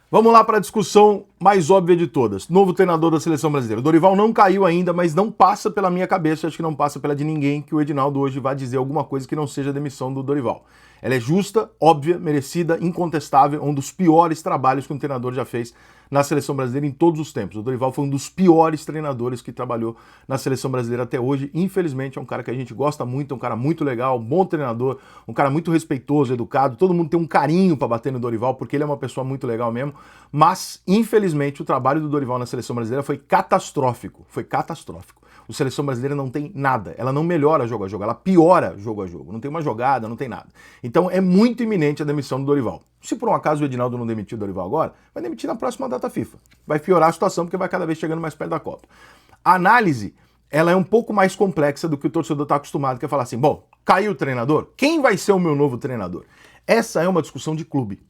Vamos lá para a discussão mais óbvia de todas. Novo treinador da seleção brasileira. O Dorival não caiu ainda, mas não passa pela minha cabeça, acho que não passa pela de ninguém, que o Edinaldo hoje vai dizer alguma coisa que não seja a demissão do Dorival. Ela é justa, óbvia, merecida, incontestável, um dos piores trabalhos que um treinador já fez na seleção brasileira em todos os tempos. O Dorival foi um dos piores treinadores que trabalhou na seleção brasileira até hoje. Infelizmente, é um cara que a gente gosta muito, é um cara muito legal, um bom treinador, um cara muito respeitoso, educado. Todo mundo tem um carinho para bater no Dorival, porque ele é uma pessoa muito legal mesmo. Mas, infelizmente, o trabalho do Dorival na seleção brasileira foi catastrófico. Foi catastrófico. A seleção brasileira não tem nada. Ela não melhora jogo a jogo, ela piora jogo a jogo. Não tem uma jogada, não tem nada. Então é muito iminente a demissão do Dorival. Se por um acaso o Edinaldo não demitir o Dorival agora, vai demitir na próxima data FIFA. Vai piorar a situação porque vai cada vez chegando mais perto da Copa. A análise, ela é um pouco mais complexa do que o torcedor está acostumado, que é falar assim, bom, caiu o treinador? Quem vai ser o meu novo treinador? Essa é uma discussão de clube.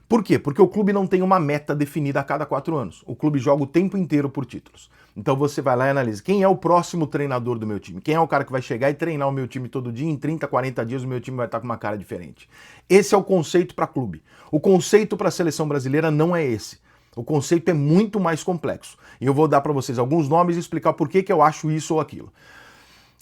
Por quê? Porque o clube não tem uma meta definida a cada 4 anos. O clube joga o tempo inteiro por títulos. Então você vai lá e analisa quem é o próximo treinador do meu time. Quem é o cara que vai chegar e treinar o meu time todo dia, em 30, 40 dias o meu time vai estar com uma cara diferente. Esse é o conceito para clube. O conceito para a seleção brasileira não é esse. O conceito é muito mais complexo. E eu vou dar para vocês alguns nomes e explicar por que eu acho isso ou aquilo.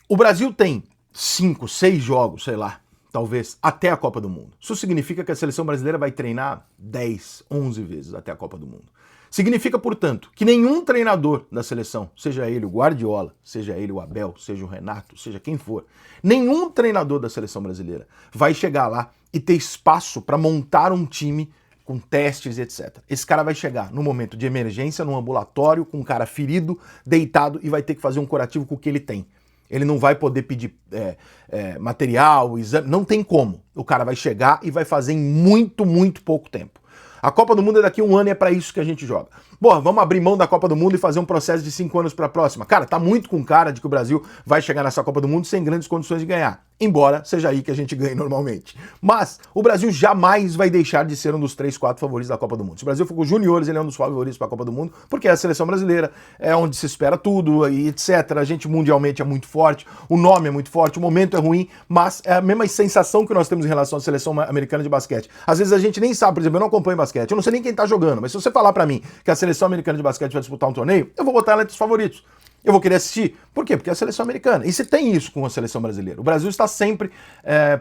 O Brasil tem 5, 6 jogos, sei lá, talvez, até a Copa do Mundo. Isso significa que a seleção brasileira vai treinar 10, 11 vezes até a Copa do Mundo. Significa, portanto, que nenhum treinador da seleção, seja ele o Guardiola, seja ele o Abel, seja o Renato, seja quem for, nenhum treinador da seleção brasileira vai chegar lá e ter espaço para montar um time com testes, etc. Esse cara vai chegar no momento de emergência, num ambulatório, com um cara ferido, deitado, e vai ter que fazer um curativo com o que ele tem. Ele não vai poder pedir material, exame, não tem como. O cara vai chegar e vai fazer em muito, muito pouco tempo. A Copa do Mundo é daqui a um ano e é para isso que a gente joga. Porra, vamos abrir mão da Copa do Mundo e fazer um processo de 5 anos para a próxima. Cara, tá muito com cara de que o Brasil vai chegar nessa Copa do Mundo sem grandes condições de ganhar. Embora seja aí que a gente ganhe normalmente. Mas o Brasil jamais vai deixar de ser um dos 3, 4 favoritos da Copa do Mundo. Se o Brasil for com os juniores, ele é um dos favoritos para a Copa do Mundo, porque é a seleção brasileira, é onde se espera tudo, e etc. A gente mundialmente é muito forte, o nome é muito forte, o momento é ruim, mas é a mesma sensação que nós temos em relação à seleção americana de basquete. Às vezes a gente nem sabe, por exemplo, eu não acompanho basquete, eu não sei nem quem tá jogando, mas se você falar para mim que a seleção americana de basquete vai disputar um torneio, eu vou botar ela entre os favoritos. Eu vou querer assistir. Por quê? Porque é a seleção americana. E você tem isso com a seleção brasileira. O Brasil está sempre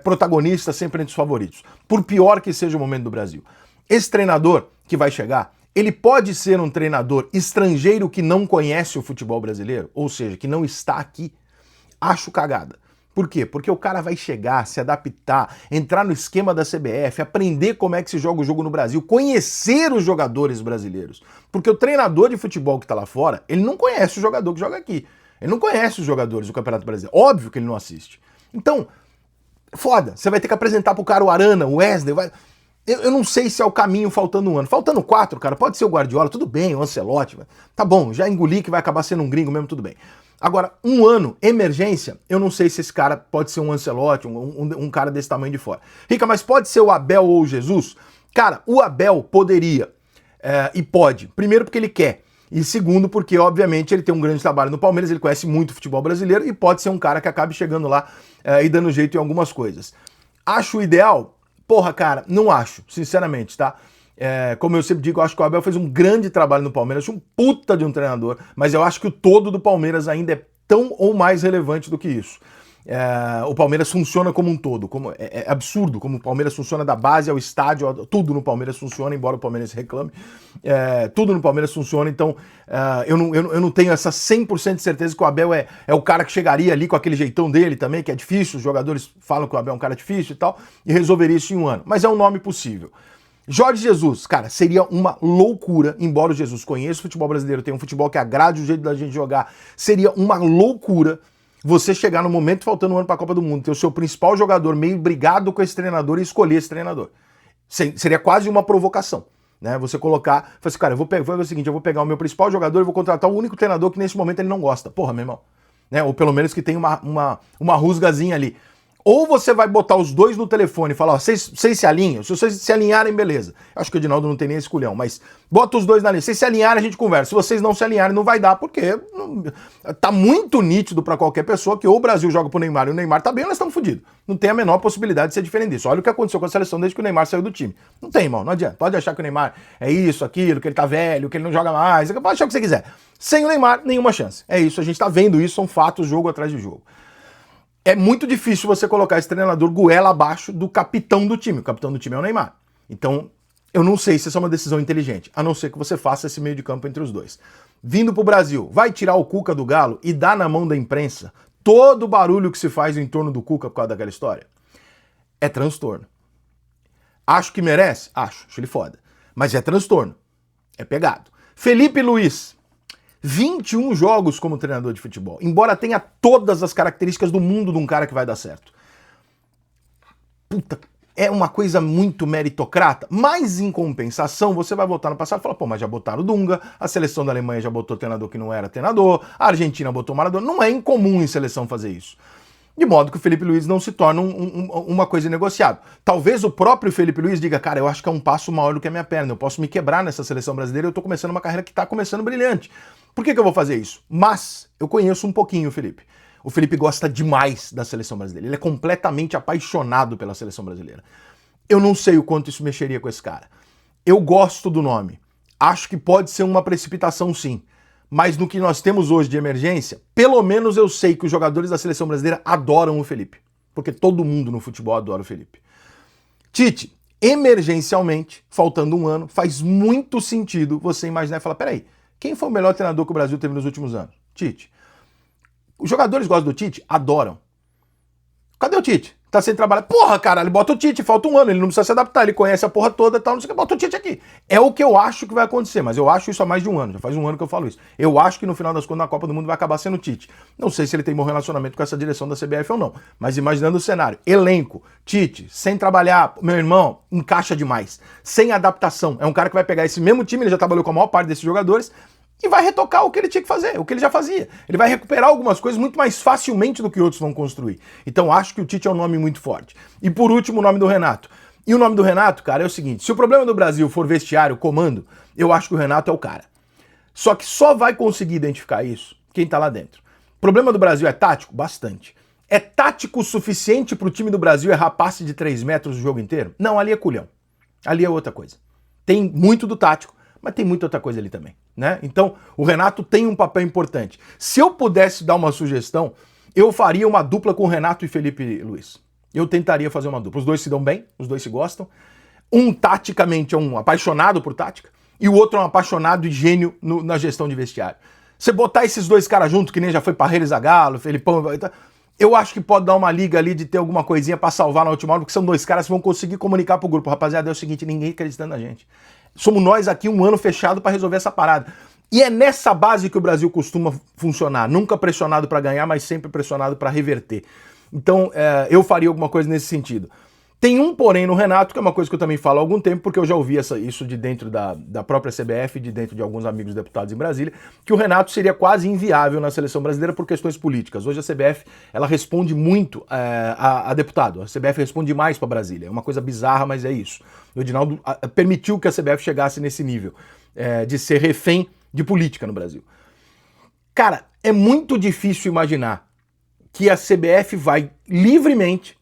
protagonista, sempre entre os favoritos. Por pior que seja o momento do Brasil. Esse treinador que vai chegar, ele pode ser um treinador estrangeiro que não conhece o futebol brasileiro, ou seja, que não está aqui. Acho cagada. Por quê? Porque o cara vai chegar, se adaptar, entrar no esquema da CBF, aprender como é que se joga o jogo no Brasil, conhecer os jogadores brasileiros. Porque o treinador de futebol que está lá fora, ele não conhece o jogador que joga aqui. Ele não conhece os jogadores do Campeonato Brasileiro. Óbvio que ele não assiste. Então, foda. Você vai ter que apresentar pro cara o Arana, o Wesley, vai... Eu não sei se é o caminho faltando um ano. Faltando 4, cara, pode ser o Guardiola, tudo bem, o Ancelotti. Tá bom, já engoli que vai acabar sendo um gringo mesmo, tudo bem. Agora, um ano, emergência, eu não sei se esse cara pode ser um Ancelotti, um cara desse tamanho de fora. Rica, mas pode ser o Abel ou o Jesus? Cara, o Abel poderia e pode. Primeiro porque ele quer. E segundo porque, obviamente, ele tem um grande trabalho no Palmeiras, ele conhece muito o futebol brasileiro e pode ser um cara que acabe chegando lá e dando jeito em algumas coisas. Acho o ideal? Porra, cara, não acho, sinceramente, tá? Como eu sempre digo, eu acho que o Abel fez um grande trabalho no Palmeiras, acho um puta de um treinador, mas eu acho que o todo do Palmeiras ainda é tão ou mais relevante do que isso. O Palmeiras funciona como um todo, é absurdo como o Palmeiras funciona da base ao estádio, tudo no Palmeiras funciona, embora o Palmeiras reclame, tudo no Palmeiras funciona, então eu não tenho essa 100% de certeza que o Abel é o cara que chegaria ali com aquele jeitão dele também, que é difícil, os jogadores falam que o Abel é um cara difícil e tal, e resolveria isso em um ano, mas é um nome possível. Jorge Jesus, cara, seria uma loucura, embora o Jesus conheça o futebol brasileiro, tenha um futebol que agrade o jeito da gente jogar, seria uma loucura você chegar no momento faltando um ano para a Copa do Mundo, ter o seu principal jogador meio brigado com esse treinador e escolher esse treinador. Seria quase uma provocação, né? Você colocar, falar assim, cara, vou fazer o seguinte, eu vou pegar o meu principal jogador e vou contratar o único treinador que nesse momento ele não gosta. Porra, meu irmão. Né? Ou pelo menos que tem uma rusgazinha ali. Ou você vai botar os dois no telefone e falar, ó, vocês se alinham? Se vocês se alinharem, beleza. Acho que o Edinaldo não tem nem esse culhão, mas bota os dois na linha. Se vocês se alinharem, a gente conversa. Se vocês não se alinharem, não vai dar, porque tá muito nítido para qualquer pessoa que ou o Brasil joga pro Neymar e o Neymar tá bem, ou nós estamos fodidos. Não tem a menor possibilidade de ser diferente disso. Olha o que aconteceu com a seleção desde que o Neymar saiu do time. Não tem, irmão, não adianta. Pode achar que o Neymar é isso, aquilo, que ele tá velho, que ele não joga mais, pode achar o que você quiser. Sem o Neymar, nenhuma chance. É isso, a gente tá vendo isso, são fatos, jogo atrás de jogo. É muito difícil você colocar esse treinador goela abaixo do capitão do time. O capitão do time é o Neymar. Então, eu não sei se essa é uma decisão inteligente, a não ser que você faça esse meio de campo entre os dois. Vindo pro Brasil, vai tirar o Cuca do Galo e dar na mão da imprensa todo o barulho que se faz em torno do Cuca por causa daquela história? É transtorno. Acho que merece? Acho ele foda. Mas é transtorno. É pegado. Felipe Luiz. 21 jogos como treinador de futebol, embora tenha todas as características do mundo de um cara que vai dar certo. Puta, é uma coisa muito meritocrata, mas em compensação você vai voltar no passado e falar, pô, mas já botaram o Dunga, a seleção da Alemanha já botou treinador que não era treinador, a Argentina botou Maradona, não é incomum em seleção fazer isso. De modo que o Felipe Luiz não se torna uma coisa negociável. Talvez o próprio Felipe Luiz diga, cara, eu acho que é um passo maior do que a minha perna, eu posso me quebrar nessa seleção brasileira, eu tô começando uma carreira que tá começando brilhante. Por que eu vou fazer isso? Mas eu conheço um pouquinho o Felipe. O Felipe gosta demais da seleção brasileira, ele é completamente apaixonado pela seleção brasileira. Eu não sei o quanto isso mexeria com esse cara. Eu gosto do nome, acho que pode ser uma precipitação sim. Mas no que nós temos hoje de emergência, pelo menos eu sei que os jogadores da seleção brasileira adoram o Felipe. Porque todo mundo no futebol adora o Felipe. Tite, emergencialmente, faltando um ano, faz muito sentido você imaginar e falar, peraí, quem foi o melhor treinador que o Brasil teve nos últimos anos? Tite. Os jogadores gostam do Tite? Adoram. Cadê o Tite? Tá sem trabalhar. Porra, caralho, bota o Tite, falta um ano, ele não precisa se adaptar, ele conhece a porra toda e tal, não sei o que, bota o Tite aqui. É o que eu acho que vai acontecer, mas eu acho isso há mais de um ano, já faz um ano que eu falo isso. Eu acho que no final das contas na Copa do Mundo vai acabar sendo o Tite. Não sei se ele tem bom relacionamento com essa direção da CBF ou não, mas imaginando o cenário, elenco, Tite, sem trabalhar, meu irmão, encaixa demais, sem adaptação. É um cara que vai pegar esse mesmo time, ele já trabalhou com a maior parte desses jogadores, e vai retocar o que ele tinha que fazer, o que ele já fazia. Ele vai recuperar algumas coisas muito mais facilmente do que outros vão construir. Então acho que o Tite é um nome muito forte. E por último, o nome do Renato. E o nome do Renato, cara, é o seguinte, se o problema do Brasil for vestiário, comando, eu acho que o Renato é o cara. Só que só vai conseguir identificar isso quem tá lá dentro. O problema do Brasil é tático? Bastante. É tático o suficiente pro time do Brasil errar passe de 3 metros o jogo inteiro? Não, ali é culhão. Ali é outra coisa. Tem muito do tático, mas tem muita outra coisa ali também, né? Então, o Renato tem um papel importante. Se eu pudesse dar uma sugestão, eu faria uma dupla com o Renato e Felipe Luiz. Eu tentaria fazer uma dupla. Os dois se dão bem, os dois se gostam. Um, taticamente, é um apaixonado por tática, e o outro é um apaixonado e gênio na gestão de vestiário. Você botar esses dois caras juntos, que nem já foi Parreira e Zagallo, Felipão, eu acho que pode dar uma liga ali de ter alguma coisinha pra salvar na última hora, porque são dois caras que vão conseguir comunicar pro grupo. Rapaziada, é o seguinte, ninguém acreditando na gente. Somos nós aqui um ano fechado para resolver essa parada. E é nessa base que o Brasil costuma funcionar. Nunca pressionado para ganhar, mas sempre pressionado para reverter. Então, eu faria alguma coisa nesse sentido. Tem um porém no Renato, que é uma coisa que eu também falo há algum tempo, porque eu já ouvi isso de dentro da própria CBF, de dentro de alguns amigos deputados em Brasília, que o Renato seria quase inviável na seleção brasileira por questões políticas. Hoje a CBF, ela responde muito a deputado. A CBF responde mais para Brasília. É uma coisa bizarra, mas é isso. O Edinaldo permitiu que a CBF chegasse nesse nível de ser refém de política no Brasil. Cara, é muito difícil imaginar que a CBF vai livremente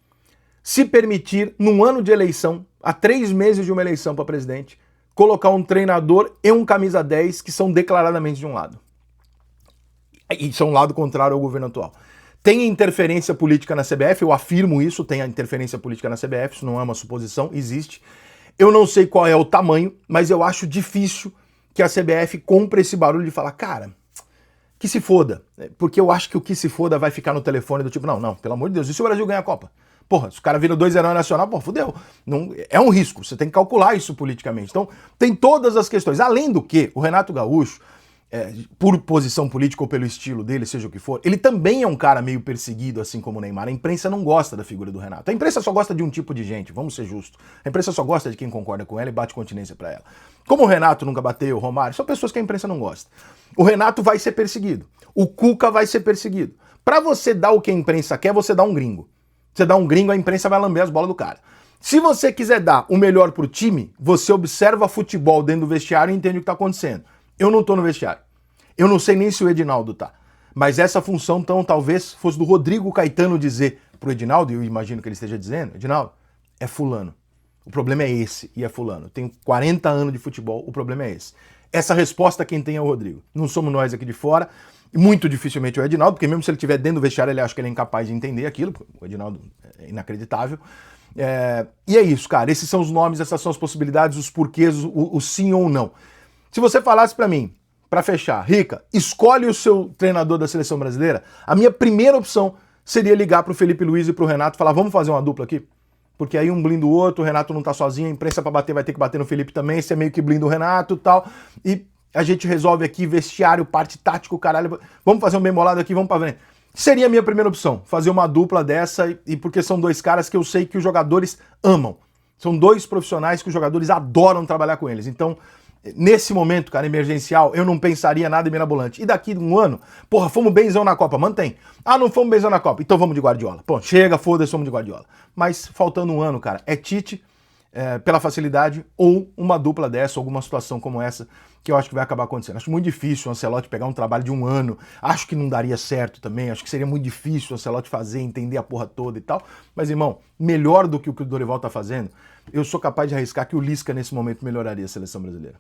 se permitir, num ano de eleição, a 3 meses de uma eleição para presidente, colocar um treinador e um camisa 10 que são declaradamente de um lado. E são um lado contrário ao governo atual. Tem interferência política na CBF, eu afirmo isso, tem a interferência política na CBF, isso não é uma suposição, existe. Eu não sei qual é o tamanho, mas eu acho difícil que a CBF compre esse barulho de falar, cara, que se foda. Porque eu acho que o que se foda vai ficar no telefone do tipo, não, pelo amor de Deus, e se o Brasil ganhar a Copa? Porra, se o cara vira 2-0 nacional, pô, fudeu. Não, é um risco, você tem que calcular isso politicamente. Então, tem todas as questões. Além do que, o Renato Gaúcho, por posição política ou pelo estilo dele, seja o que for, ele também é um cara meio perseguido, assim como o Neymar. A imprensa não gosta da figura do Renato. A imprensa só gosta de um tipo de gente, vamos ser justos. A imprensa só gosta de quem concorda com ela e bate continência pra ela. Como o Renato nunca bateu, o Romário, são pessoas que a imprensa não gosta. O Renato vai ser perseguido. O Cuca vai ser perseguido. Pra você dar o que a imprensa quer, você dá um gringo. Você dá um gringo, a imprensa vai lamber as bolas do cara. Se você quiser dar o melhor pro time, você observa futebol dentro do vestiário e entende o que tá acontecendo. Eu não tô no vestiário. Eu não sei nem se o Edinaldo tá. Mas essa função, então, talvez fosse do Rodrigo Caetano dizer pro Edinaldo, e eu imagino que ele esteja dizendo, Edinaldo, é fulano. O problema é esse, e é fulano. Tenho 40 anos de futebol, o problema é esse. Essa resposta quem tem é o Rodrigo. Não somos nós aqui de fora. Muito dificilmente o Edinaldo, porque mesmo se ele estiver dentro do vestiário, ele acha que ele é incapaz de entender aquilo. O Edinaldo é inacreditável. E é isso, cara. Esses são os nomes, essas são as possibilidades, os porquês, o sim ou não. Se você falasse pra mim, pra fechar, Rica, escolhe o seu treinador da seleção brasileira, a minha primeira opção seria ligar pro Felipe Luiz e pro Renato e falar, vamos fazer uma dupla aqui? Porque aí um blinda o outro, o Renato não tá sozinho, a imprensa pra bater vai ter que bater no Felipe também, você meio que blinda o Renato e tal, e a gente resolve aqui vestiário, parte tático, caralho, vamos fazer um bem bolado aqui, vamos pra frente. Seria a minha primeira opção, fazer uma dupla dessa, e porque são dois caras que eu sei que os jogadores amam. São dois profissionais que os jogadores adoram trabalhar com eles. Então, nesse momento, cara, emergencial, eu não pensaria nada em mirabolante. E daqui de um ano, porra, fomos benzão na Copa, mantém. Ah, não fomos benzão na Copa, então vamos de Guardiola. Pô, chega, foda-se, vamos de Guardiola. Mas faltando um ano, cara, é Tite, pela facilidade, ou uma dupla dessa, alguma situação como essa, que eu acho que vai acabar acontecendo. Acho muito difícil o Ancelotti pegar um trabalho de um ano, acho que não daria certo também, acho que seria muito difícil o Ancelotti fazer, entender a porra toda e tal, mas, irmão, melhor do que o Dorival tá fazendo, eu sou capaz de arriscar que o Lisca, nesse momento, melhoraria a seleção brasileira.